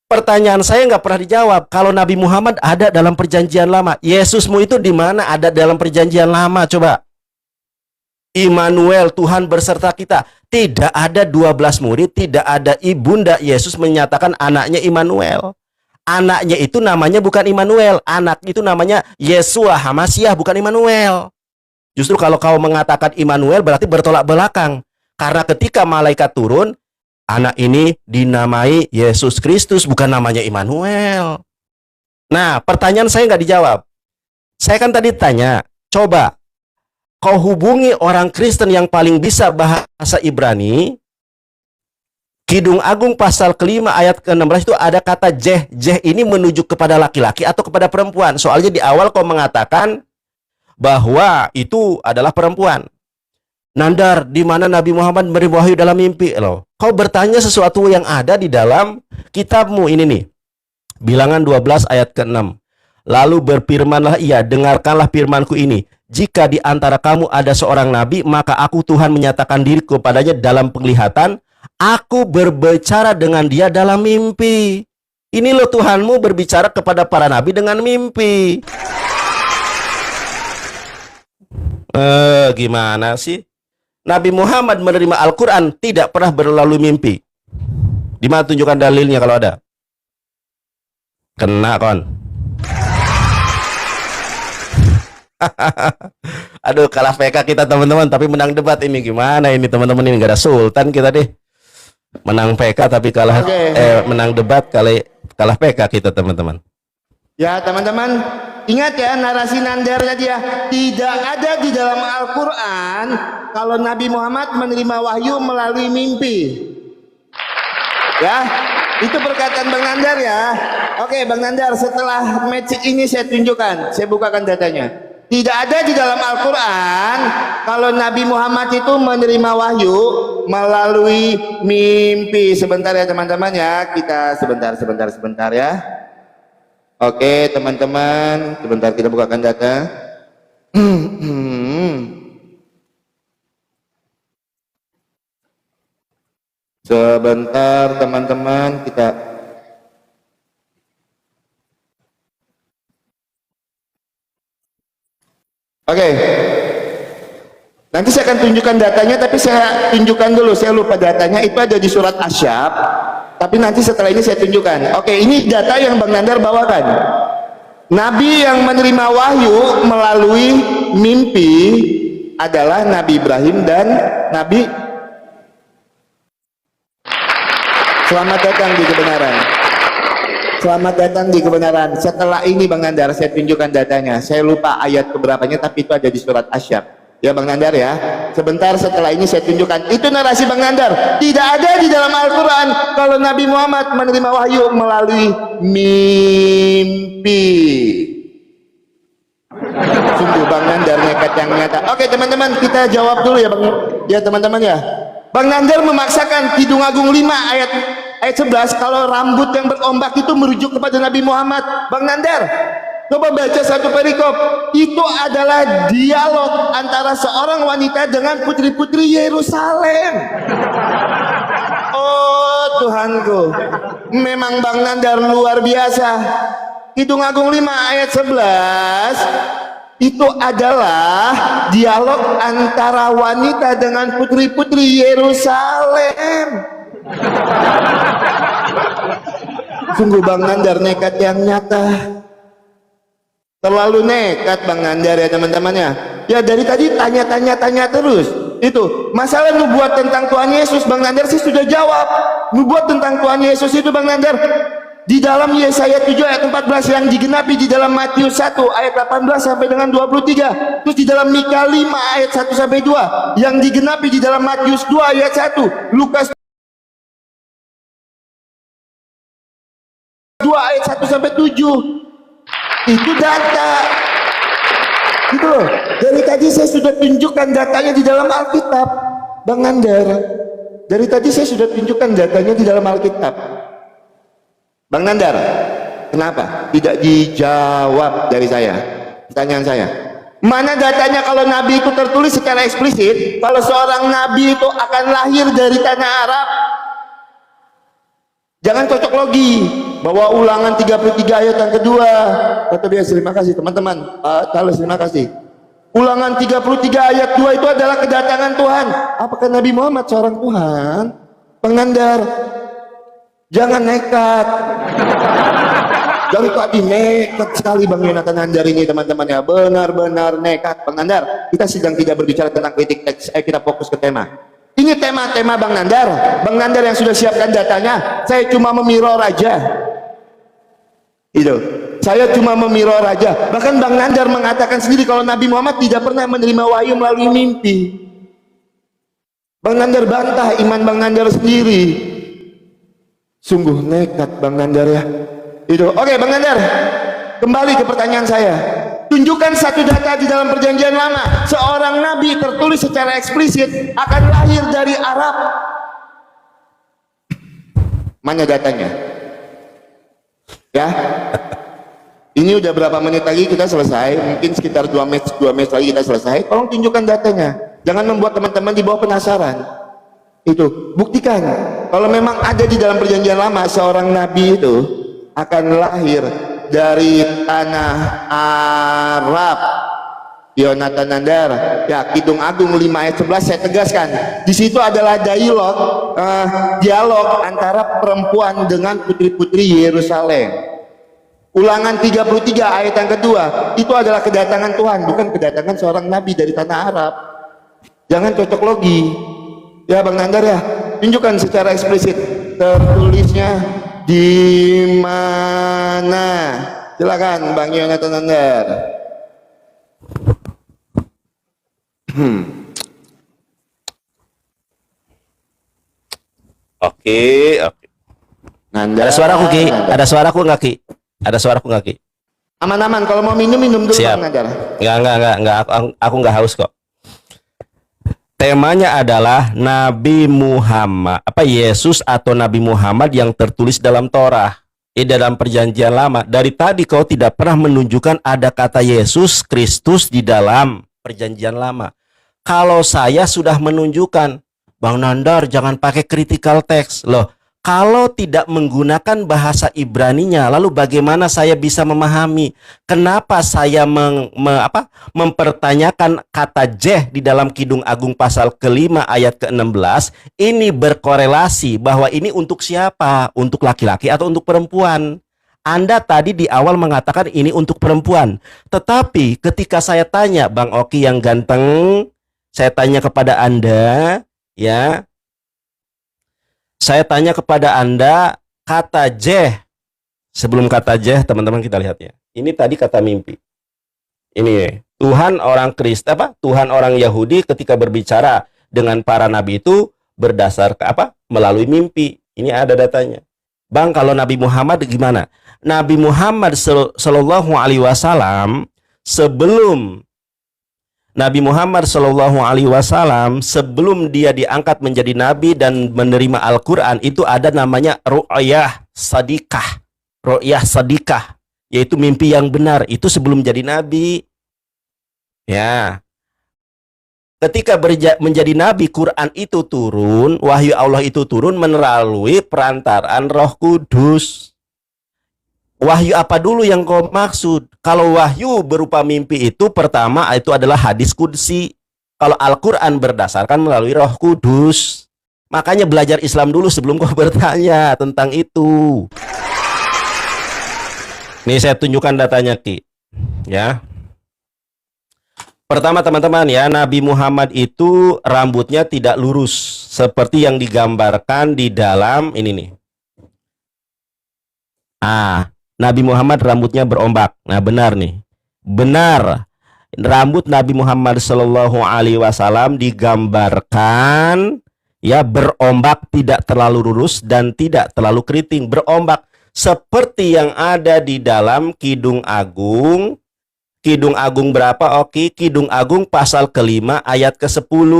Pertanyaan saya nggak pernah dijawab. Kalau Nabi Muhammad ada dalam perjanjian lama, Yesusmu itu di mana ada dalam perjanjian lama? Coba. Immanuel, Tuhan berserta kita. Tidak ada 12 murid, tidak ada ibunda Yesus menyatakan anaknya Immanuel. Anaknya itu namanya bukan Immanuel, anak itu namanya Yesua Hamasiah, bukan Immanuel. Justru kalau kau mengatakan Immanuel berarti bertolak belakang. Karena ketika malaikat turun, anak ini dinamai Yesus Kristus, bukan namanya Immanuel. Nah, pertanyaan saya nggak dijawab. Saya kan tadi tanya, coba kau hubungi orang Kristen yang paling bisa bahasa Ibrani. Kidung Agung pasal kelima ayat ke-16 itu ada kata jeh. Jeh ini menuju kepada laki-laki atau kepada perempuan. Soalnya di awal kau mengatakan bahwa itu adalah perempuan. Nandar, di mana Nabi Muhammad menerima wahyu dalam mimpi? Loh, kau bertanya sesuatu yang ada di dalam kitabmu ini nih. Bilangan 12 ayat ke-6. Lalu berfirmanlah ia, dengarkanlah firmanku ini. Jika di antara kamu ada seorang nabi, maka aku Tuhan menyatakan diriku padanya dalam penglihatan. Aku berbicara dengan dia dalam mimpi. Ini loh Tuhanmu berbicara kepada para nabi dengan mimpi. Gimana sih? Nabi Muhammad menerima Al-Quran tidak pernah berlalu mimpi. Di mana tunjukkan dalilnya kalau ada? Kena kon. Aduh, kalah PK kita teman-teman, tapi menang debat ini. Gimana ini teman-teman, ini gak ada sultan kita deh. Menang PK tapi kalah menang debat kalah PK kita teman-teman. Ya teman-teman, ingat ya narasi Nandar tadi ya, tidak ada di dalam Al-Quran kalau Nabi Muhammad menerima wahyu melalui mimpi. Ya, itu perkataan Bang Nandar ya. Oke Bang Nandar, setelah magic ini saya tunjukkan, saya bukakan datanya. Tidak ada di dalam Al-Quran kalau Nabi Muhammad itu menerima wahyu melalui mimpi. Sebentar ya teman-teman ya, kita sebentar ya. Oke teman-teman, sebentar kita bukakan data. Sebentar teman-teman, kita oke. Nanti saya akan tunjukkan datanya, tapi saya tunjukkan dulu, saya lupa datanya, itu ada di surat Asyab, tapi nanti setelah ini saya tunjukkan. Oke, ini data yang Bang Nandar bawakan. Nabi yang menerima wahyu melalui mimpi adalah Nabi Ibrahim dan Nabi. Selamat datang di kebenaran. Selamat datang di kebenaran. Setelah ini Bang Nandar saya tunjukkan datanya. Saya lupa ayat keberapanya, tapi itu ada di surat Asyab. Ya Bang Nandar ya. Sebentar setelah ini saya tunjukkan. Itu narasi Bang Nandar. Tidak ada di dalam Al-Quran kalau Nabi Muhammad menerima wahyu melalui mimpi. Sungguh Bang Nandar nekat yang nyata. Oke teman-teman, kita jawab dulu ya Bang. Ya teman-teman ya. Bang Nandar memaksakan Kidung Agung 5 ayat 11 kalau rambut yang berombak itu merujuk kepada Nabi Muhammad. Bang Nandar, coba baca satu perikop. Itu adalah dialog antara seorang wanita dengan putri-putri Yerusalem. Oh Tuhanku, memang Bang Nandar luar biasa. Kidung Agung 5 ayat 11 itu adalah dialog antara wanita dengan putri-putri Yerusalem. Sungguh Bang Nandar nekat yang nyata. Terlalu nekat Bang Nandar ya teman-teman ya. Ya dari tadi tanya terus. Itu masalah nubuat tentang Tuhan Yesus, Bang Nandar sih sudah jawab. Nubuat tentang Tuhan Yesus itu Bang Nandar di dalam Yesaya 7 ayat 14 yang digenapi di dalam Matius 1 ayat 18 sampai dengan 23. Terus di dalam Mika 5 ayat 1 sampai 2 yang digenapi di dalam Matius 2 ayat 1, Lukas 2 ayat 1 sampai 7. Itu data. Gitu loh. Dari tadi saya sudah tunjukkan datanya di dalam Alkitab, Bang Nandar. Dari tadi saya sudah tunjukkan datanya di dalam Alkitab. Bang Nandar, kenapa tidak dijawab dari saya? Pertanyaan saya, mana datanya kalau Nabi itu tertulis secara eksplisit kalau seorang Nabi itu akan lahir dari tanah Arab? Jangan cocok logi. bahwa Ulangan 33 ayat yang kedua, kata dia, terima kasih teman-teman, Pak Charles, terima kasih. Ulangan 33 ayat 2 itu adalah kedatangan Tuhan. Apakah Nabi Muhammad seorang Tuhan? Bang Nandar, jangan nekat. Dari tadi nekat sekali Bang Yonatan Nandar ini teman-teman ya, benar-benar nekat. Bang Nandar, kita sedang tidak berbicara tentang kritik teks, kita fokus ke tema. Ini tema-tema Bang Nandar. Bang Nandar yang sudah siapkan datanya, saya cuma memirror aja. Itu, saya cuma memirror aja. Bahkan Bang Nandar mengatakan sendiri kalau Nabi Muhammad tidak pernah menerima wahyu melalui mimpi. Bang Nandar bantah iman Bang Nandar sendiri. Sungguh nekat Bang Nandar ya. Itu. Oke, Bang Nandar, kembali ke pertanyaan saya. Tunjukkan satu data di dalam perjanjian lama, seorang nabi tertulis secara eksplisit akan lahir dari Arab. Mana datanya? Ya. Ini udah berapa menit lagi kita selesai, mungkin sekitar 2 menit lagi kita selesai. Tolong tunjukkan datanya. Jangan membuat teman-teman di bawah penasaran. Itu, buktikan kalau memang ada di dalam perjanjian lama seorang nabi itu akan lahir dari tanah Arab. Yonatan Nandar ya, Kidung Agung 5 ayat 11 saya tegaskan, di situ adalah dialog antara perempuan dengan putri-putri Yerusalem. Ulangan 33 ayat yang kedua, itu adalah kedatangan Tuhan, bukan kedatangan seorang nabi dari tanah Arab. Jangan cocok logi ya Bang Nandar ya, tunjukkan secara eksplisit tertulisnya di mana. Silakan Bang Yonatan Nandar. Oke. Nandar, Ada suaraku Ki? Nandar. Ada suaraku nggak Ki? Ada suaraku nggak Ki? Aman-aman, kalau mau minum dulu. Siap. Bang Nandar. Enggak, aku nggak haus kok. Temanya adalah Nabi Muhammad, Yesus atau Nabi Muhammad yang tertulis dalam Torah, dalam perjanjian lama. Dari tadi kau tidak pernah menunjukkan ada kata Yesus Kristus di dalam perjanjian lama. Kalau saya sudah menunjukkan, Bang Nandar jangan pakai critical text. Loh, kalau tidak menggunakan bahasa Ibraninya, lalu bagaimana saya bisa memahami? Kenapa saya mempertanyakan kata jeh di dalam Kidung Agung pasal ke-5 ayat ke-16? Ini berkorelasi bahwa ini untuk siapa? Untuk laki-laki atau untuk perempuan? Anda tadi di awal mengatakan ini untuk perempuan. Tetapi ketika saya tanya, Bang Oki yang ganteng, saya tanya kepada Anda, ya, saya tanya kepada Anda, kata jeh, sebelum kata jeh, teman-teman kita lihat ya. Ini tadi kata mimpi. Ini Tuhan orang Kristen, Tuhan orang Yahudi ketika berbicara dengan para nabi itu berdasar ke melalui mimpi. Ini ada datanya. Bang, kalau Nabi Muhammad gimana? Nabi Muhammad Sallallahu Alaihi Wasallam sebelum Nabi Muhammad SAW sebelum dia diangkat menjadi nabi dan menerima Al-Quran, itu ada namanya ru'yah sadikah. Ru'yah sadikah, yaitu mimpi yang benar. Itu sebelum jadi nabi. Ya. Ketika menjadi nabi, Quran itu turun, wahyu Allah itu turun melalui perantaraan Roh Kudus. Wahyu apa dulu yang kau maksud? Kalau wahyu berupa mimpi itu pertama itu adalah hadis qudsi. Kalau Al-Quran berdasarkan melalui Roh Kudus. Makanya belajar Islam dulu sebelum kau bertanya tentang itu. Nih saya tunjukkan datanya Ki. Ya. Pertama teman-teman ya, Nabi Muhammad itu rambutnya tidak lurus seperti yang digambarkan di dalam ini nih. Nabi Muhammad rambutnya berombak. Nah benar nih, benar. Rambut Nabi Muhammad Shallallahu Alaihi Wasallam digambarkan ya berombak, tidak terlalu lurus dan tidak terlalu keriting, berombak seperti yang ada di dalam Kidung Agung. Kidung Agung berapa? Oke, Kidung Agung pasal ke-5 ayat ke-10.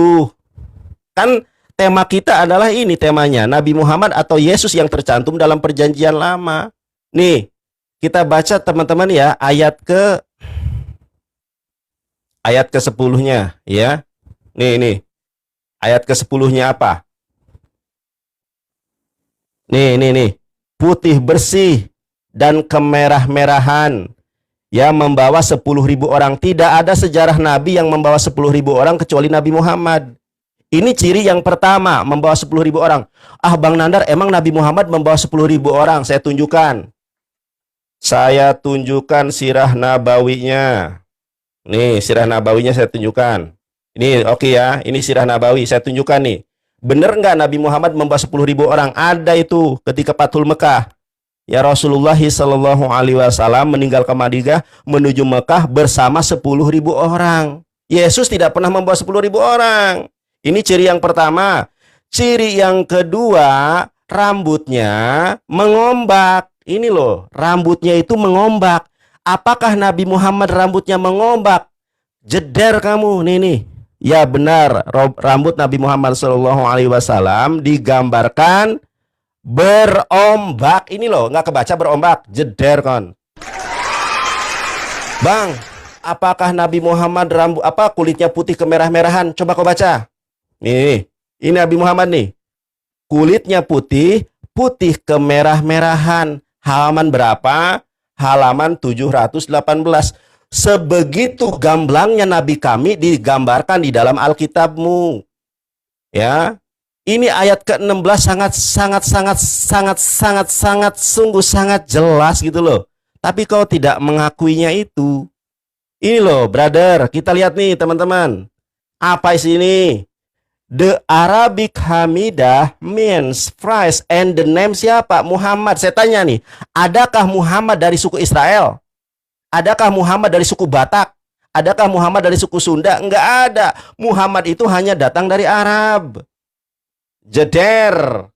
Kan tema kita adalah ini temanya, Nabi Muhammad atau Yesus yang tercantum dalam perjanjian lama. Nih, kita baca teman-teman ya ayat ke-10-nya ya. Nih. Ayat ke-10-nya apa? Nih. putih bersih dan kemerah-merahan, ya, membawa 10.000 orang. Tidak ada sejarah Nabi yang membawa 10.000 orang kecuali Nabi Muhammad. Ini ciri yang pertama, membawa 10.000 orang. Ah, Bang Nandar, emang Nabi Muhammad membawa 10.000 orang? Saya tunjukkan. Saya tunjukkan sirah nabawinya. Nih, sirah nabawinya saya tunjukkan. Ini oke ya, ini sirah nabawi saya tunjukkan nih. Bener nggak Nabi Muhammad membawa 10.000 orang? Ada itu ketika Fathul Mekah. Ya, Rasulullah Shallallahu Alaihi Wasallam meninggalkan Madinah menuju Mekah bersama 10.000 orang. Yesus tidak pernah membawa 10.000 orang. Ini ciri yang pertama. Ciri yang kedua, rambutnya mengombak. Ini loh, rambutnya itu mengombak. Apakah Nabi Muhammad rambutnya mengombak? Jeder kamu, nih. Ya benar, rambut Nabi Muhammad Shallallahu Alaihi Wasallam digambarkan berombak. Ini loh, nggak kebaca berombak. Jeder kon. Bang, apakah Nabi Muhammad kulitnya putih kemerah-merahan? Coba kau baca. Nih, ini Nabi Muhammad nih. Kulitnya putih kemerah-merahan. Halaman berapa? Halaman 718. Sebegitu gamblangnya Nabi kami digambarkan di dalam Alkitabmu. Ya. Ini ayat ke-16 sangat sungguh sangat jelas gitu loh. Tapi kau tidak mengakuinya itu. Ini loh, brother, kita lihat nih teman-teman. Apa isi ini? The Arabic Hamidah means Christ, and the name siapa? Muhammad. Saya tanya nih, adakah Muhammad dari suku Israel? Adakah Muhammad dari suku Batak? Adakah Muhammad dari suku Sunda? Enggak ada. Muhammad itu hanya datang dari Arab. Jeder.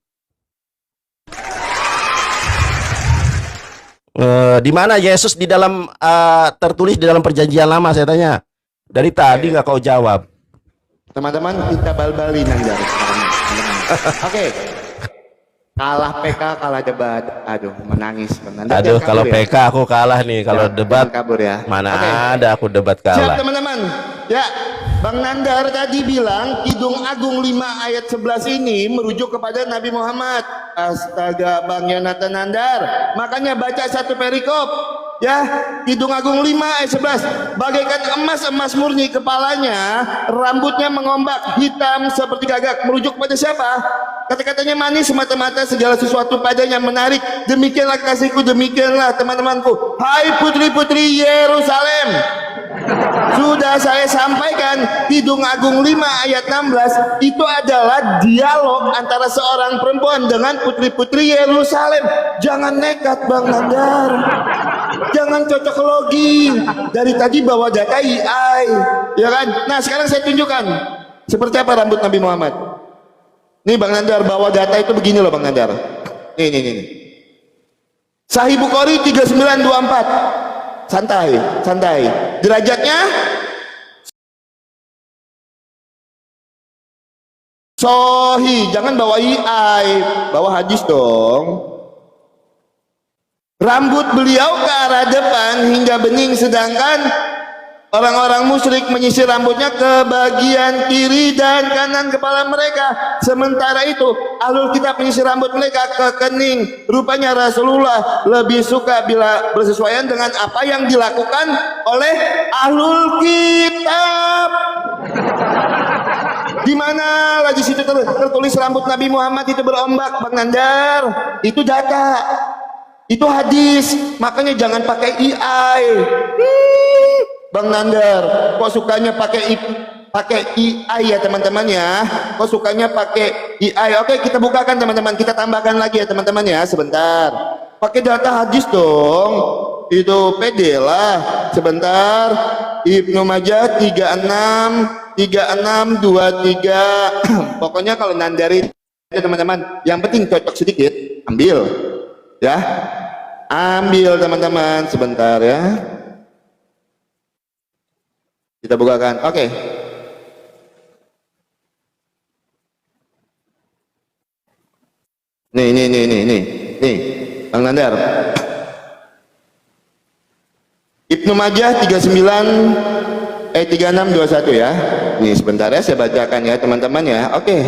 Di mana Yesus di dalam tertulis di dalam perjanjian lama? Saya tanya. Dari tadi nggak kau jawab. Teman-teman, kita bal-balin Nandar sekarang. Oke. Kalah PK, kalah debat. Aduh, menangis. Aduh, kalau ya? PK aku kalah nih. Kalau debat kabur ya. Mana ada aku debat kalah. Siap teman-teman. Ya, Bang Nandar tadi bilang Kidung Agung 5 ayat 11 ini merujuk kepada Nabi Muhammad. Astaga, Bang Yonatan Nandar. Makanya baca satu perikop. Ya, Kidung Agung 5 ayat 11. Bagaikan emas murni kepalanya, rambutnya mengombak, hitam seperti gagak. Merujuk pada siapa? Kata-katanya manis semata-mata, segala sesuatu padanya menarik. Demikianlah kasihku, demikianlah teman-temanku. Hai putri-putri Yerusalem. Sudah saya sampaikan, Kidung Agung 5 ayat 16 itu adalah dialog antara seorang perempuan dengan putri-putri Yerusalem. Jangan nekat Bang Nandar. Jangan cocok logi. Dari tadi bawa data AI, ya kan? Nah, sekarang saya tunjukkan seperti apa rambut Nabi Muhammad. Nih Bang Nandar, bawa data itu begini loh Bang Nandar. Nih. Sahih Bukhari 3924. Santai. Derajatnya Sohi, jangan bawa AI, bawa hadis dong. Rambut beliau ke arah depan hingga bening, sedangkan orang-orang musyrik menyisir rambutnya ke bagian kiri dan kanan kepala mereka. Sementara itu, ahlul kitab menyisir rambut mereka ke kening. Rupanya Rasulullah lebih suka bila bersesuaian dengan apa yang dilakukan oleh ahlul kitab. Di mana lagi situ tertulis rambut Nabi Muhammad itu berombak, Bang Nandar? Itu data. Itu hadis. Makanya jangan pakai AI. Bang Nandar, kok sukanya pakai AI ya teman-teman ya? Kok sukanya pakai AI? Oke, kita bukakan teman-teman, kita tambahkan lagi ya teman-teman ya, sebentar. Pakai data hadis dong. Itu pede lah. Sebentar. Ibnu Majah 3623. Pokoknya kalau Nandari teman-teman, yang penting cocok sedikit, ambil. Ya. Ambil teman-teman, sebentar ya. Kita bukakan. Oke. Nih. Bang Nandar. Ibnu Majah 3621 ya. Nih sebentar ya, saya bacakan ya teman-teman ya. Oke.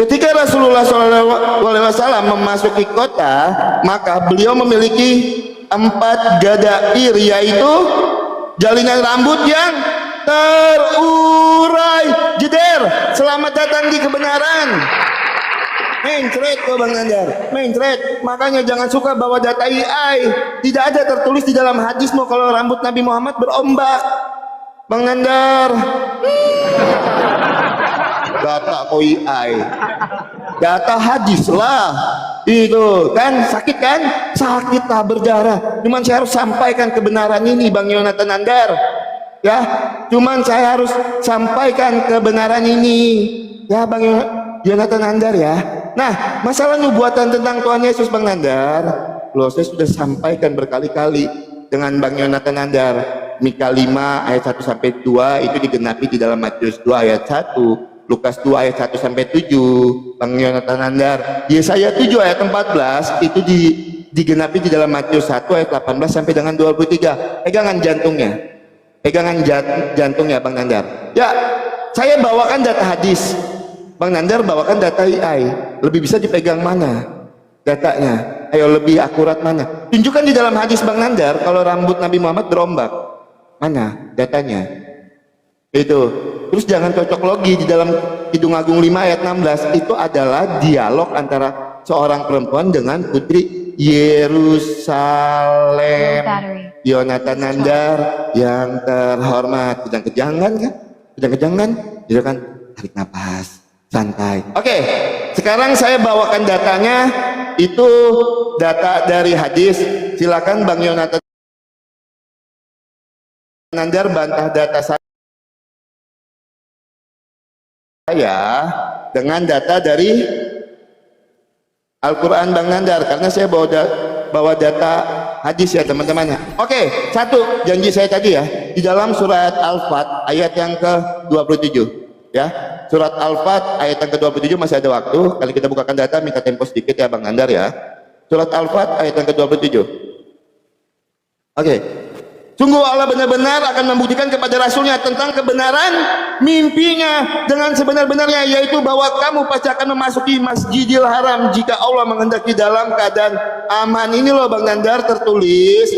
Ketika Rasulullah SAW memasuki kota, maka beliau memiliki 4 gadair, yaitu jalinan rambut yang terurai, jeder. Selamat datang di kebenaran. Mencret kok Bang Nandar, mencret. Makanya jangan suka bawa data AI. Tidak ada tertulis di dalam hadismu kalau rambut Nabi Muhammad berombak, Bang Nandar. Data AI, data hadis lah. Itu kan sakit kan? Sakit lah, berdarah. Cuman saya harus sampaikan kebenaran ini, Bang Yonatan Nandar. Ya, cuman saya harus sampaikan kebenaran ini. Ya, Bang Yonatan Nandar ya. Nah, masalah nubuatan tentang Tuhan Yesus, Bang Nandar, loh saya sudah sampaikan berkali-kali dengan Bang Yonatan Nandar. Mika 5 ayat 1 sampai 2 itu digenapi di dalam Matius 2 ayat 1. Lukas 2 ayat 1 sampai 7, Bang Yonatan Nandar. Yesaya 7 ayat 14 itu digenapi di dalam Matius 1 ayat 18 sampai dengan 23. Pegangan jantungnya. Pegangan jantungnya Bang Nandar. Ya, saya bawakan data hadis. Bang Nandar bawakan data AI. Lebih bisa dipegang mana datanya? Ayo lebih akurat mana? Tunjukkan di dalam hadis Bang Nandar kalau rambut Nabi Muhammad berombak. Mana datanya? Itu. Terus jangan cocok logi di dalam Kidung Agung 5 ayat 16. Itu adalah dialog antara seorang perempuan dengan putri Yerusalem. Yonatan Nandar yang terhormat. Kejang-kejangan kan? Kejang-kejangan. Jadi kan tarik nafas, santai. Oke, sekarang saya bawakan datanya. Itu data dari hadis. Silakan Bang Yonatan Nandar bantah data saya dengan data dari Al-Quran Bang Nandar, karena saya bawa data hadis ya teman-teman. Oke, satu janji saya tadi ya, di dalam surat Al-Fat ayat yang ke-27 ya, surat Al-Fat ayat yang ke-27 masih ada waktu. Kali kita bukakan data, minta tempo sedikit ya Bang Nandar ya. Surat Al-Fat ayat yang ke-27. Oke. Sungguh Allah benar-benar akan membuktikan kepada Rasulnya tentang kebenaran mimpinya dengan sebenar-benarnya, yaitu bahwa kamu pasti akan memasuki Masjidil Haram jika Allah menghendaki dalam keadaan aman. Ini loh Bang Nandar tertulis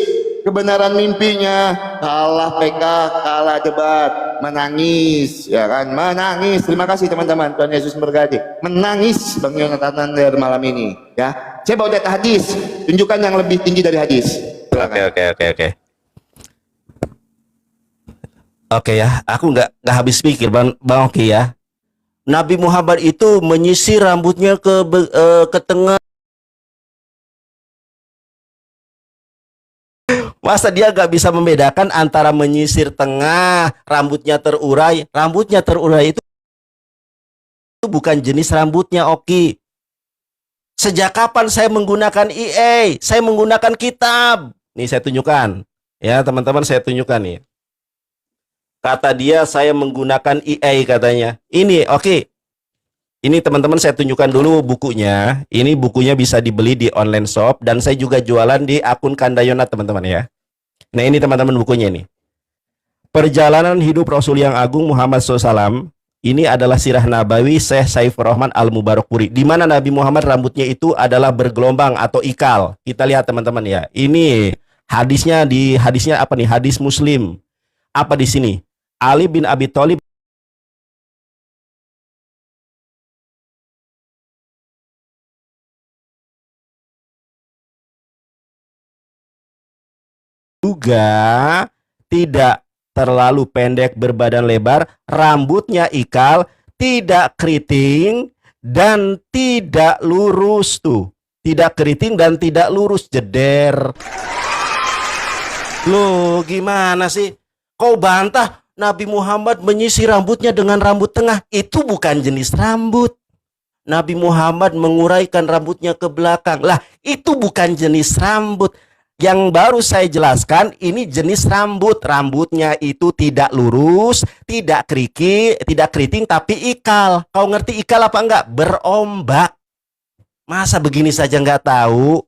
kebenaran mimpinya. Kalah PK, kalah debat, menangis ya kan, menangis. Terima kasih teman-teman, Tuhan Yesus memberkati. Menangis Bang Yonatan Nandar malam ini ya. Saya bawa data hadis, tunjukkan yang lebih tinggi dari hadis. Oke. Oke ya, aku nggak habis pikir Bang Oki ya. Nabi Muhammad itu menyisir rambutnya ke tengah. Masa dia nggak bisa membedakan antara menyisir tengah, rambutnya terurai. Rambutnya terurai itu bukan jenis rambutnya Oki. Sejak kapan saya menggunakan EA? Saya menggunakan kitab. Nih saya tunjukkan. Ya teman-teman, saya tunjukkan nih. Kata dia saya menggunakan EA katanya. Ini oke. Ini teman-teman saya tunjukkan dulu bukunya. Ini bukunya bisa dibeli di online shop dan saya juga jualan di akun Kandayona teman-teman ya. Nah ini teman-teman bukunya ini. Perjalanan hidup Rasul yang Agung Muhammad SAW. Ini adalah sirah Nabawi Syekh Saifur Rahman Al-Mubarakpuri. Di mana Nabi Muhammad rambutnya itu adalah bergelombang atau ikal. Kita lihat teman-teman ya. Ini hadisnya apa nih? Hadis Muslim. Apa di sini? Ali bin Abi Thalib juga tidak terlalu pendek, berbadan lebar, rambutnya ikal, tidak keriting dan tidak lurus tuh. Tidak keriting dan tidak lurus, jeder. Loh, gimana sih? Kau bantah Nabi Muhammad menyisir rambutnya dengan rambut tengah. Itu bukan jenis rambut. Nabi Muhammad menguraikan rambutnya ke belakang. Lah, itu bukan jenis rambut. Yang baru saya jelaskan, ini jenis rambut. Rambutnya itu tidak lurus, tidak keriting, tapi ikal. Kau ngerti ikal apa enggak? Berombak. Masa begini saja nggak tahu?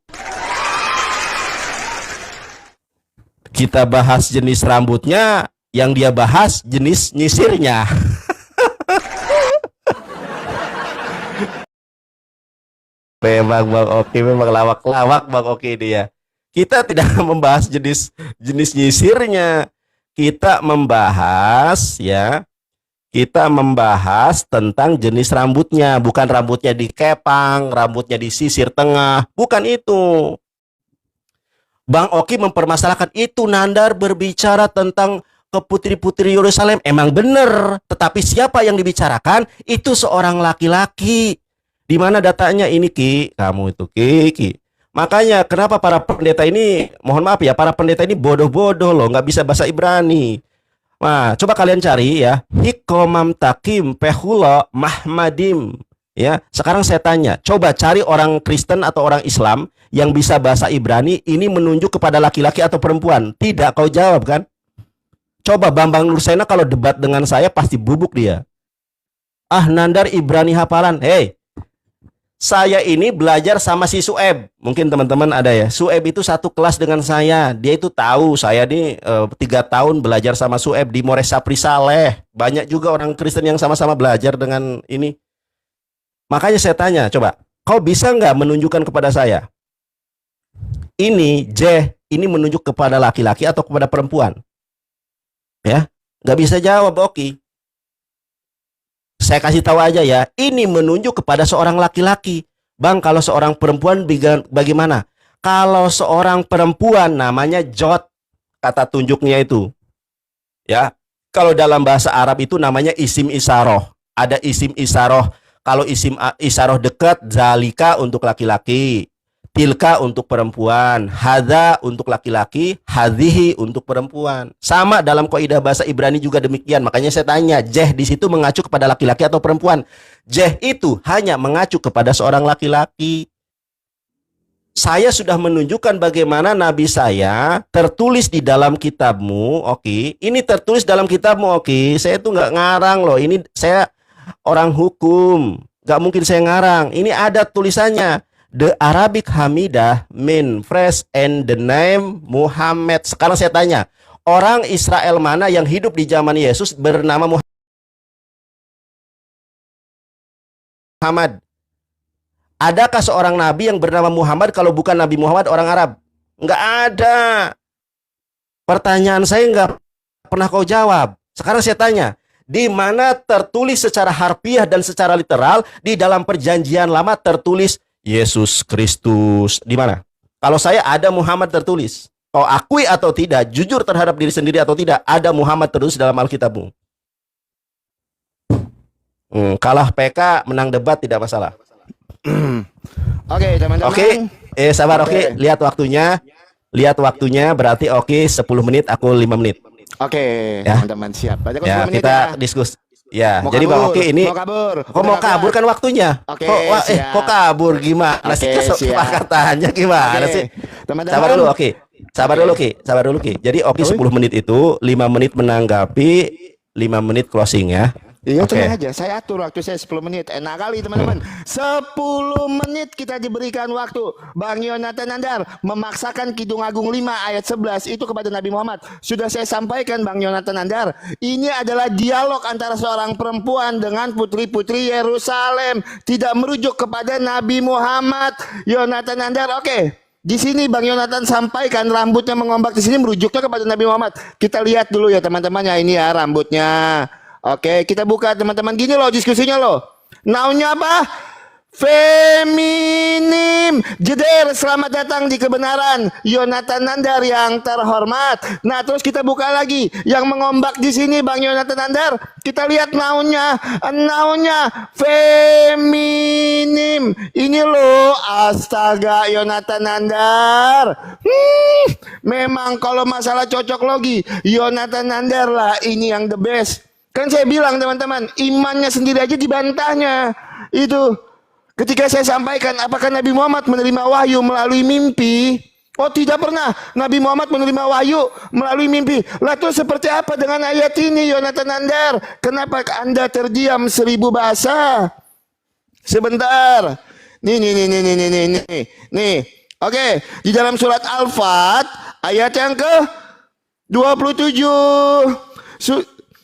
Kita bahas jenis rambutnya, yang dia bahas jenis nyisirnya. Memang Bang Oki memang lawak-lawak Bang Oki ini ya. Kita tidak membahas jenis nyisirnya. Kita membahas ya, kita membahas tentang jenis rambutnya, bukan rambutnya dikepang, rambutnya disisir tengah, bukan itu. Bang Oki mempermasalahkan itu. Nandar berbicara tentang ke putri-putri Yerusalem, emang benar, tetapi siapa yang dibicarakan? Itu seorang laki-laki. Di mana datanya ini Ki? Kamu itu Ki. Makanya kenapa para pendeta ini, mohon maaf ya, para pendeta ini bodoh-bodoh loh, nggak bisa bahasa Ibrani. Nah, coba kalian cari ya, Hikomam Takim Pehula Mahmadim. Ya, sekarang saya tanya, coba cari orang Kristen atau orang Islam yang bisa bahasa Ibrani, ini menunjuk kepada laki-laki atau perempuan. Tidak, kau jawab kan? Coba Bambang Nursena kalau debat dengan saya pasti bubuk dia. Ah, Nandar Ibrani hafalan. Hei, saya ini belajar sama si Sueb. Mungkin teman-teman ada ya. Sueb itu satu kelas dengan saya. Dia itu tahu saya nih 3 tahun belajar sama Sueb di Mores Sapri Saleh. Banyak juga orang Kristen yang sama-sama belajar dengan ini. Makanya saya tanya, coba, kau bisa nggak menunjukkan kepada saya? Ini ini menunjuk kepada laki-laki atau kepada perempuan? Ya, nggak bisa jawab, Oki. Saya kasih tahu aja ya, ini menunjuk kepada seorang laki-laki. Bang, kalau seorang perempuan bagaimana? Kalau seorang perempuan namanya jot, kata tunjuknya itu. Ya, kalau dalam bahasa Arab itu namanya isim isaroh. Ada isim isaroh. Kalau isim isaroh dekat, zalika untuk laki-laki, tilka untuk perempuan, hadza untuk laki-laki, hadhihi untuk perempuan. Sama dalam kaidah bahasa Ibrani juga demikian. Makanya saya tanya, jeh di situ mengacu kepada laki-laki atau perempuan? Jeh itu hanya mengacu kepada seorang laki-laki. Saya sudah menunjukkan bagaimana nabi saya tertulis di dalam kitabmu, oke. Ini tertulis dalam kitabmu, oke. Saya itu nggak ngarang loh. Ini saya orang hukum, nggak mungkin saya ngarang. Ini ada tulisannya. The Arabic Hamidah mean fresh and the name Muhammad. Sekarang saya tanya, orang Israel mana yang hidup di zaman Yesus bernama Muhammad? Adakah seorang nabi yang bernama Muhammad kalau bukan Nabi Muhammad orang Arab? Nggak ada. Pertanyaan saya nggak pernah kau jawab. Sekarang saya tanya, di mana tertulis secara harfiah dan secara literal di dalam perjanjian lama tertulis Yesus Kristus? Di mana? Kalau saya ada Muhammad tertulis. Kau akui atau tidak, jujur terhadap diri sendiri atau tidak, ada Muhammad tertulis dalam Alkitabmu. Kalah PK, menang debat tidak masalah. Oke, teman-teman. Oke, sabar. Oke, lihat waktunya. Lihat waktunya, berarti oke 10 menit, aku 5 menit. Oke, ya. Teman-teman siap. Ya, kita diskusi. Ya, mau jadi kabur, Bang Oki ini mau kabur. Kok mau kabur kan waktunya? Oke, kok kabur gimana sih kesepakatannya gimana sih? Teman-teman. Sabar dulu, Oki. Sabar dulu, Ki. Jadi Oki 10 menit itu 5 menit menanggapi, 5 menit closing ya. Iya, tenang aja. Saya atur waktu saya 10 menit. Enak kali teman-teman. 10 menit kita diberikan waktu. Bang Yonatan Nandar memaksakan Kidung Agung 5 ayat 11 itu kepada Nabi Muhammad. Sudah saya sampaikan Bang Yonatan Nandar. Ini adalah dialog antara seorang perempuan dengan putri-putri Yerusalem. Tidak merujuk kepada Nabi Muhammad. Yonatan Nandar, oke. Di sini Bang Yonatan sampaikan rambutnya mengombak, di sini merujuknya kepada Nabi Muhammad. Kita lihat dulu ya teman-teman ya, ini ya rambutnya. Oke, kita buka teman-teman. Gini loh diskusinya loh. Naunya apa? Feminim. Jeder, selamat datang di kebenaran. Yonatan Nandar yang terhormat. Nah, terus kita buka lagi. Yang mengombak di sini Bang Yonatan Nandar. Kita lihat naunya. Naunya feminim. Ini loh, astaga Yonatan Nandar. Memang kalau masalah cocok logi, Yonatan Nandar lah ini yang the best. Kan saya bilang teman-teman, imannya sendiri aja dibantahnya. Itu ketika saya sampaikan apakah Nabi Muhammad menerima wahyu melalui mimpi? Oh, tidak pernah. Nabi Muhammad menerima wahyu melalui mimpi. Lalu seperti apa dengan ayat ini Yonatan Nandar? Kenapa Anda terdiam 1000 bahasa? Sebentar. Nih. Oke, di dalam surat Al-Fat ayat yang ke 27.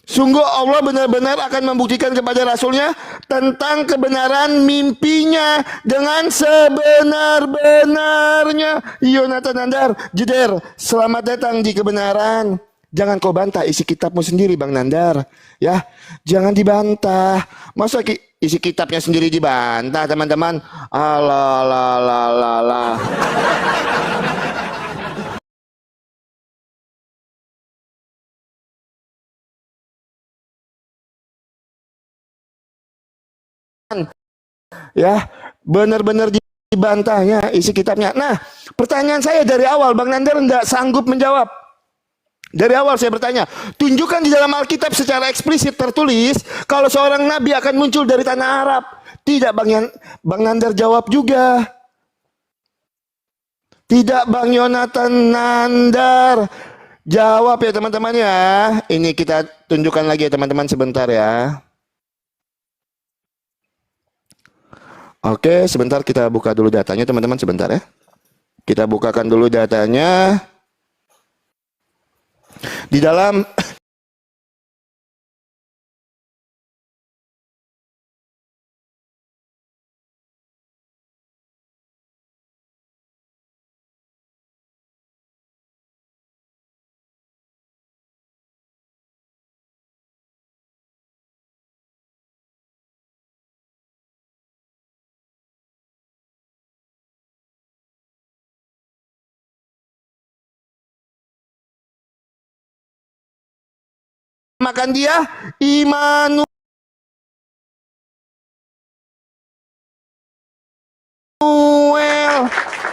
Sungguh Allah benar-benar akan membuktikan kepada Rasulnya tentang kebenaran mimpinya dengan sebenar-benarnya. Yonatan Nandar, jeder, selamat datang di kebenaran. Jangan kau bantah isi kitabmu sendiri, Bang Nandar. Ya, jangan dibantah. Masa isi kitabnya sendiri dibantah, teman-teman? Alah, lah, lah, lah, lah. Ya, benar-benar dibantahnya isi kitabnya. Nah, pertanyaan saya dari awal, Bang Nandar tidak sanggup menjawab. Dari awal saya bertanya, tunjukkan di dalam Alkitab secara eksplisit tertulis kalau seorang nabi akan muncul dari tanah Arab. Tidak, Bang Nandar jawab juga. Tidak, Bang Yonatan Nandar jawab ya teman-teman ya. Ini kita tunjukkan lagi ya teman-teman sebentar ya. Oke, sebentar kita buka dulu datanya teman-teman sebentar ya. Kita bukakan dulu datanya. Di dalam makan dia Immanuel.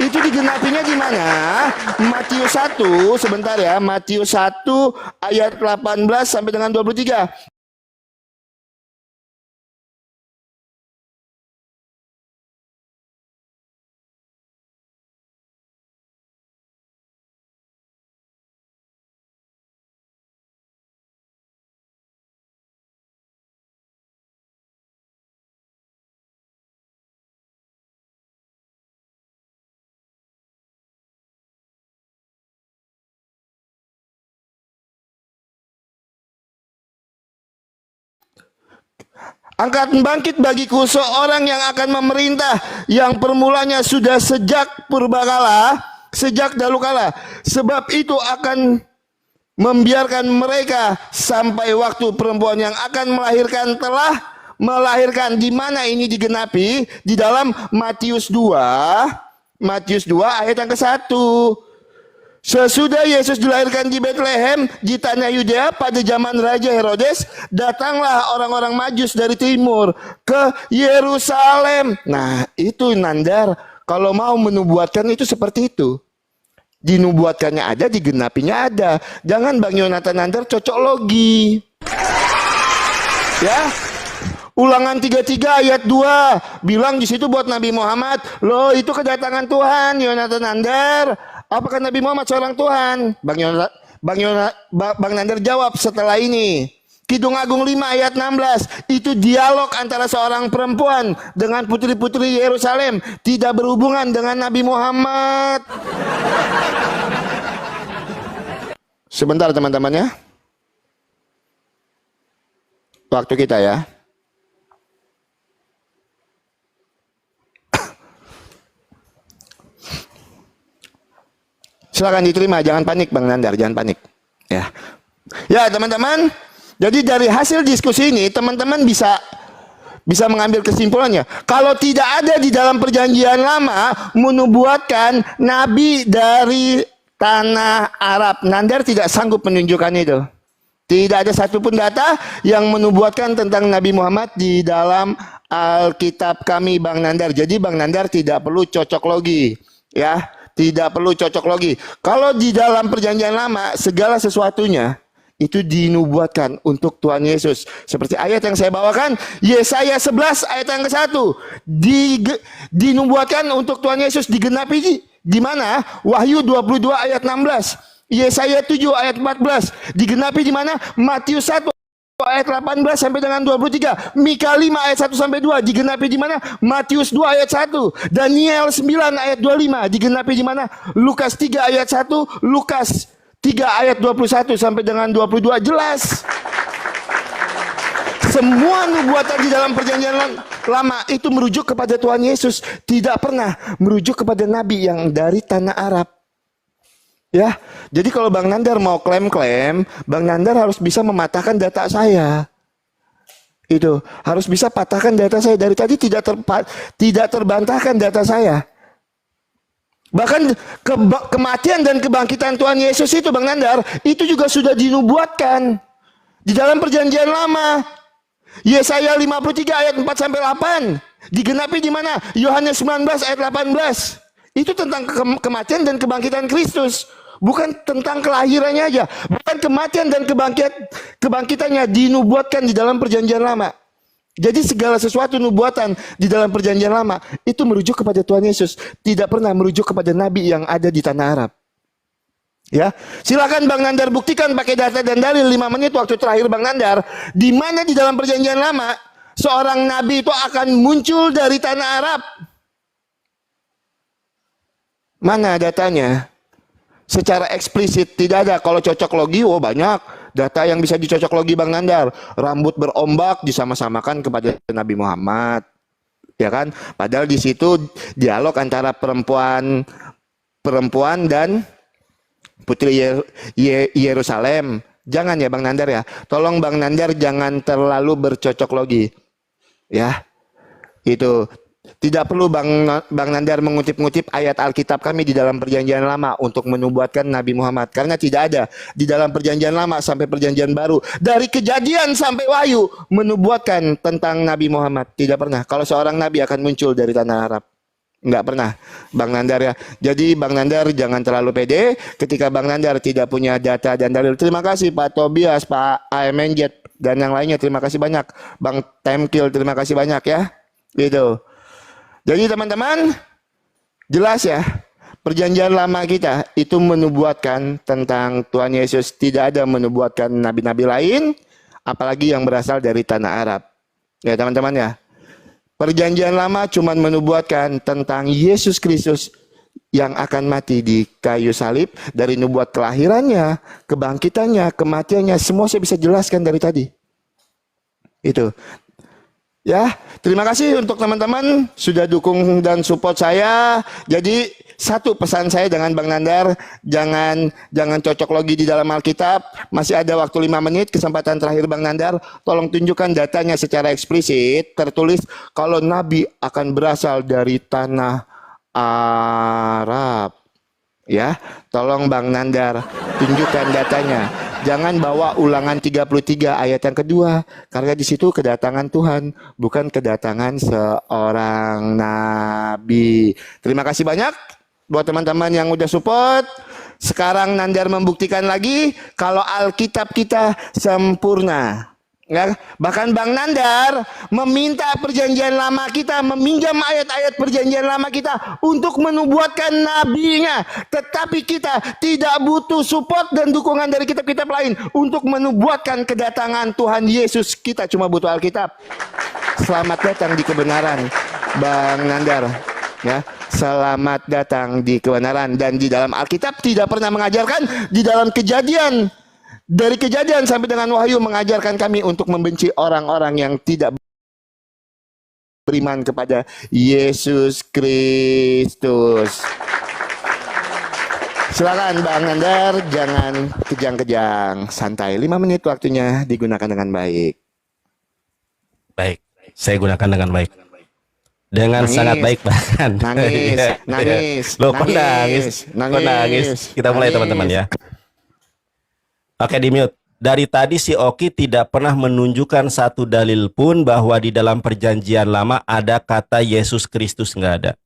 Itu digenapinya di mana? Matius 1, sebentar ya. Matius 1 ayat 18 sampai dengan 23. Angkatan bangkit bagiku seorang yang akan memerintah, yang permulanya sudah sejak purbakala, sejak dahulu kala. Sebab itu akan membiarkan mereka sampai waktu perempuan yang akan melahirkan telah melahirkan. Di mana ini digenapi? Di dalam Matius 2 ayat yang ke-1. Sesudah Yesus dilahirkan di Bethlehem di tanah Yudea pada zaman Raja Herodes, datanglah orang-orang Majus dari timur ke Yerusalem. Nah, itu Nandar, kalau mau menubuatkan itu seperti itu. Dinubuatkannya ada, digenapinya ada. Jangan Bang Yonatan Nandar cocok logi. Ya. Ulangan 33 ayat 2 bilang di situ buat Nabi Muhammad, loh itu kedatangan Tuhan. Yonatan Nandar, apakah Nabi Muhammad seorang Tuhan? Bang Nandar jawab setelah ini. Kidung Agung 5 ayat 16, itu dialog antara seorang perempuan dengan putri-putri Yerusalem, tidak berhubungan dengan Nabi Muhammad. Sebentar teman-teman ya. Waktu kita ya. Silakan diterima, jangan panik Bang Nandar, jangan panik. Ya. Ya, teman-teman. Jadi dari hasil diskusi ini teman-teman bisa mengambil kesimpulannya. Kalau tidak ada di dalam perjanjian lama menubuatkan nabi dari tanah Arab, Nandar tidak sanggup menunjukkan itu. Tidak ada satupun data yang menubuatkan tentang Nabi Muhammad di dalam Alkitab kami Bang Nandar. Jadi Bang Nandar tidak perlu cocok logi, ya. Tidak perlu cocok logi. Kalau di dalam perjanjian lama segala sesuatunya itu dinubuatkan untuk Tuhan Yesus. Seperti ayat yang saya bawakan, Yesaya 11 ayat yang ke-1. Dinubuatkan untuk Tuhan Yesus, digenapi di mana? Wahyu 22 ayat 16. Yesaya 7 ayat 14. Digenapi di mana? Matius 1 ayat 18 sampai dengan 23. Mika 5 ayat 1 sampai 2 digenapi di mana? Matius 2 ayat 1. Daniel 9 ayat 25 digenapi di mana? Lukas 3 ayat 1, Lukas 3 ayat 21 sampai dengan 22. Jelas. Semua nubuatan di dalam perjanjian lama itu merujuk kepada Tuhan Yesus, tidak pernah merujuk kepada nabi yang dari tanah Arab. Ya, jadi kalau Bang Nandar mau klaim-klaim, Bang Nandar harus bisa mematahkan data saya. Itu harus bisa patahkan data saya. Dari tadi tidak terbantahkan data saya. Bahkan kematian dan kebangkitan Tuhan Yesus itu, Bang Nandar, itu juga sudah dinubuatkan di dalam perjanjian lama. Yesaya 53 ayat 4 sampai 8. Digenapi di mana? Yohanes 19 ayat 18. Itu tentang kematian dan kebangkitan Kristus. Bukan tentang kelahirannya aja. Bukan kematian dan kebangkitannya dinubuatkan di dalam perjanjian lama. Jadi segala sesuatu nubuatan di dalam perjanjian lama itu merujuk kepada Tuhan Yesus. Tidak pernah merujuk kepada nabi yang ada di tanah Arab. Ya, silakan Bang Nandar buktikan pakai data dan dalil 5 menit waktu terakhir Bang Nandar. Di mana di dalam perjanjian lama seorang nabi itu akan muncul dari tanah Arab. Mana datanya? Secara eksplisit tidak ada. Kalau cocok logi, oh banyak data yang bisa dicocok logi Bang Nandar. Rambut berombak disama-samakan kepada Nabi Muhammad, ya kan? Padahal di situ dialog antara perempuan dan putri Yerusalem. Jangan ya Bang Nandar ya. Tolong Bang Nandar jangan terlalu bercocok logi. Ya. Itu tidak perlu Bang Nandar mengutip-ngutip ayat Alkitab kami di dalam perjanjian lama untuk menubuatkan Nabi Muhammad. Karena tidak ada di dalam perjanjian lama sampai perjanjian baru. Dari Kejadian sampai Wahyu menubuatkan tentang Nabi Muhammad. Tidak pernah. Kalau seorang Nabi akan muncul dari tanah Arab. Enggak pernah Bang Nandar ya. Jadi Bang Nandar jangan terlalu pede ketika Bang Nandar tidak punya data dan dalil. Terima kasih Pak Tobias, Pak AMNJ dan yang lainnya. Terima kasih banyak. Bang Temkil terima kasih banyak ya. Gitu. Jadi teman-teman, jelas ya, perjanjian lama kita itu menubuatkan tentang Tuhan Yesus. Tidak ada menubuatkan nabi-nabi lain, apalagi yang berasal dari tanah Arab. Ya teman-teman ya, perjanjian lama cuma menubuatkan tentang Yesus Kristus yang akan mati di kayu salib. Dari nubuat kelahirannya, kebangkitannya, kematiannya, semua saya bisa jelaskan dari tadi. Itu. Ya, terima kasih untuk teman-teman sudah dukung dan support saya. Jadi satu pesan saya dengan Bang Nandar, jangan cocok logi di dalam Alkitab. Masih ada waktu 5 menit, kesempatan terakhir Bang Nandar. Tolong tunjukkan datanya secara eksplisit, tertulis kalau Nabi akan berasal dari tanah Arab. Ya, tolong Bang Nandar tunjukkan datanya. Jangan bawa Ulangan 33 ayat yang kedua, karena di situ kedatangan Tuhan, bukan kedatangan seorang nabi. Terima kasih banyak buat teman-teman yang udah support. Sekarang Nandar membuktikan lagi kalau Alkitab kita sempurna. Ya, bahkan Bang Nandar meminta perjanjian lama kita, meminjam ayat-ayat perjanjian lama kita untuk menubuatkan nabinya. Tetapi kita tidak butuh support dan dukungan dari kitab-kitab lain untuk menubuatkan kedatangan Tuhan Yesus. Kita cuma butuh Alkitab. Selamat datang di kebenaran, Bang Nandar. Ya, selamat datang di kebenaran. Dan di dalam Alkitab tidak pernah mengajarkan, di dalam Kejadian, dari Kejadian sampai dengan Wahyu mengajarkan kami untuk membenci orang-orang yang tidak beriman kepada Yesus Kristus. Silakan Bang Nandar, jangan kejang-kejang, santai. 5 menit waktunya digunakan dengan baik. Baik, saya gunakan dengan baik. Dengan nangis, sangat baik bahkan. Nangis. Loh, kok nangis? Kita mulai teman-teman ya. Oke, di mute. Dari tadi si Oki tidak pernah menunjukkan satu dalil pun bahwa di dalam perjanjian lama ada kata Yesus Kristus, nggak ada.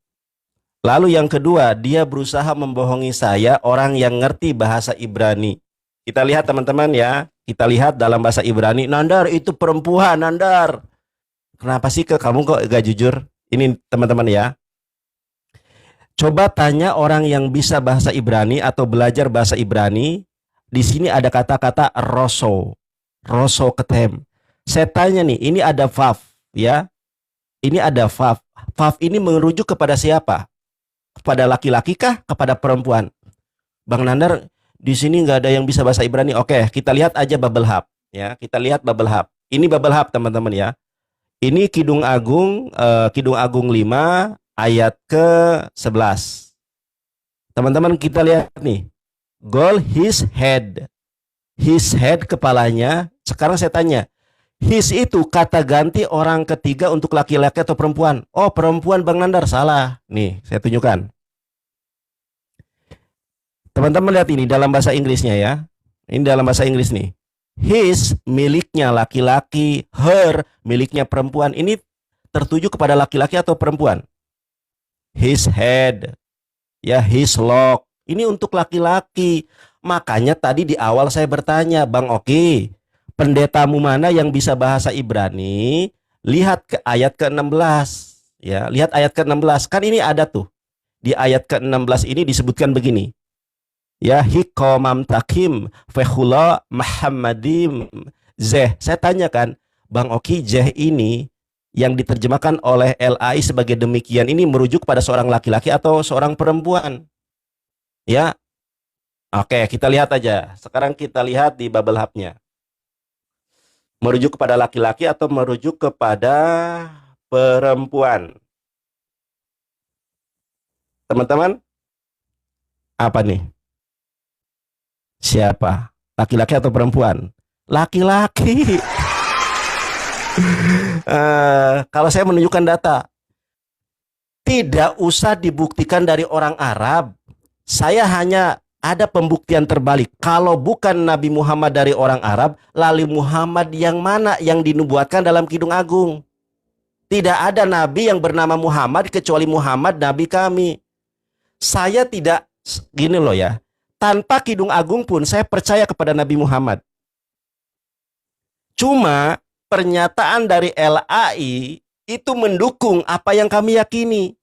Lalu yang kedua, dia berusaha membohongi saya, orang yang ngerti bahasa Ibrani. Kita lihat teman-teman ya, kita lihat dalam bahasa Ibrani, Nandar itu perempuan, Nandar. Kenapa sih kamu kok gak jujur? Ini teman-teman ya. Coba tanya orang yang bisa bahasa Ibrani atau belajar bahasa Ibrani. Di sini ada kata-kata roso ketem. Saya tanya nih, ini ada vav ya. Ini ada vav. Vav ini merujuk kepada siapa? Kepada laki-laki kah? Kepada perempuan? Bang Nandar, di sini nggak ada yang bisa bahasa Ibrani. Oke, kita lihat aja Bubble Hub ya. Kita lihat Bubble Hub. Ini Babel Hub teman-teman ya. Ini Kidung Agung 5 ayat ke-11. Teman-teman kita lihat nih. Goal his head. His head kepalanya. Sekarang saya tanya. His itu kata ganti orang ketiga untuk laki-laki atau perempuan? Oh, perempuan Bang Nandar, salah. Nih, saya tunjukkan. Teman-teman lihat ini dalam bahasa Inggrisnya ya. Ini dalam bahasa Inggris nih. His miliknya laki-laki, her miliknya perempuan. Ini tertuju kepada laki-laki atau perempuan? His head, ya his lock. Ini untuk laki-laki. Makanya tadi di awal saya bertanya, Bang Oki, pendetamu mana yang bisa bahasa Ibrani? Lihat ke ayat ke-16. Ya, lihat ayat ke-16. Kan ini ada tuh. Di ayat ke-16 ini disebutkan begini. Ya, hikomam takim fehula Muhammadim zeh. Saya tanyakan, Bang Oki, zeh ini yang diterjemahkan oleh LAI sebagai demikian ini merujuk pada seorang laki-laki atau seorang perempuan? Ya. Oke, kita lihat aja. Sekarang kita lihat di Babel Hub-nya. Merujuk kepada laki-laki atau merujuk kepada perempuan? Teman-teman, apa nih? Siapa? Laki-laki atau perempuan? Laki-laki. Kalau saya menunjukkan data, tidak usah dibuktikan dari orang Arab. Saya hanya ada pembuktian terbalik. Kalau bukan Nabi Muhammad dari orang Arab, lalu Muhammad yang mana yang dinubuatkan dalam Kidung Agung? Tidak ada nabi yang bernama Muhammad kecuali Muhammad nabi kami. Saya tidak gini loh ya. Tanpa Kidung Agung pun saya percaya kepada Nabi Muhammad. Cuma pernyataan dari LAI itu mendukung apa yang kami yakini.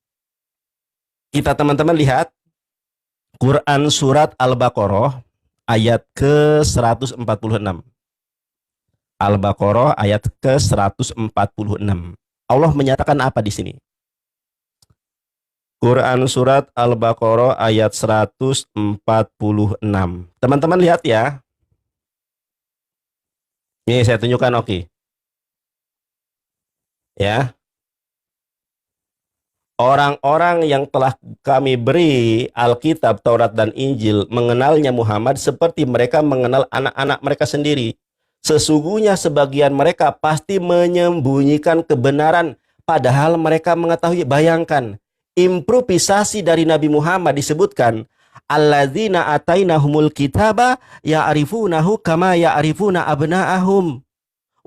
Kita teman-teman lihat Quran surat Al-Baqarah ayat ke-146. Al-Baqarah ayat ke-146. Allah menyatakan apa di sini? Quran surat Al-Baqarah ayat 146. Teman-teman lihat ya. Ini saya tunjukkan, oke. Ya. Orang-orang yang telah kami beri Alkitab, Taurat, dan Injil mengenalnya Muhammad seperti mereka mengenal anak-anak mereka sendiri. Sesungguhnya sebagian mereka pasti menyembunyikan kebenaran padahal mereka mengetahui. Bayangkan, improvisasi dari Nabi Muhammad disebutkan, alladzina atainahumul kitaba ya'rifunahu kama ya'rifuna abna'ahum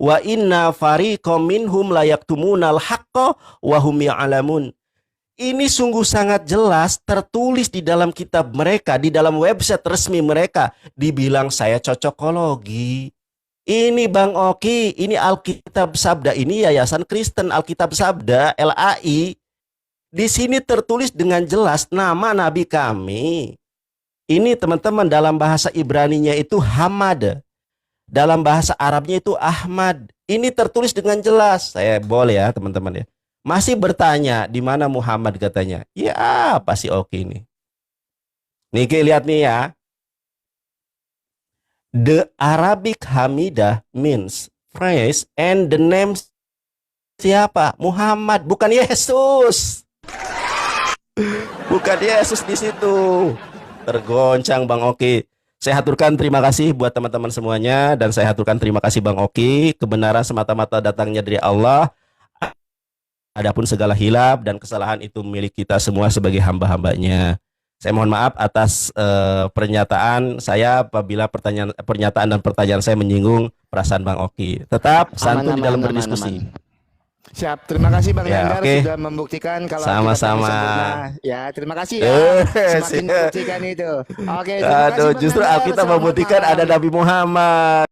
wa inna fariqam minhum la yaktumunal haqqa wa hum ya'lamun. Ini sungguh sangat jelas tertulis di dalam kitab mereka, di dalam website resmi mereka. Dibilang saya cocokologi. Ini Bang Oki, ini Alkitab Sabda, ini Yayasan Kristen Alkitab Sabda, LAI. Di sini tertulis dengan jelas nama nabi kami. Ini teman-teman dalam bahasa Ibraninya itu Hamad. Dalam bahasa Arabnya itu Ahmad. Ini tertulis dengan jelas. Saya boleh ya teman-teman ya. Masih bertanya di mana Muhammad katanya. Ya apa sih Oki ini? Nih lihat nih ya. The Arabic Hamidah means phrase and the name siapa? Muhammad, bukan Yesus. Bukan Yesus di situ. Tergoncang Bang Oki. Saya haturkan terima kasih buat teman-teman semuanya dan saya haturkan terima kasih Bang Oki. Kebenaran semata-mata datangnya dari Allah. Adapun segala hilaf dan kesalahan itu milik kita semua sebagai hamba-hambanya. Saya mohon maaf atas pernyataan saya apabila pernyataan dan pertanyaan saya menyinggung perasaan Bang Oki. Tetap santun di dalam berdiskusi. Siap, terima kasih Bang Ya, Nandar oke. sudah membuktikan kalau Sama-sama. kita sempurna. Ya, terima kasih ya. Semakin membuktikan itu. Oke, terima kasih Aduh, Bang justru Nandar. Alkitab Selamat membuktikan malam. ada Nabi Muhammad.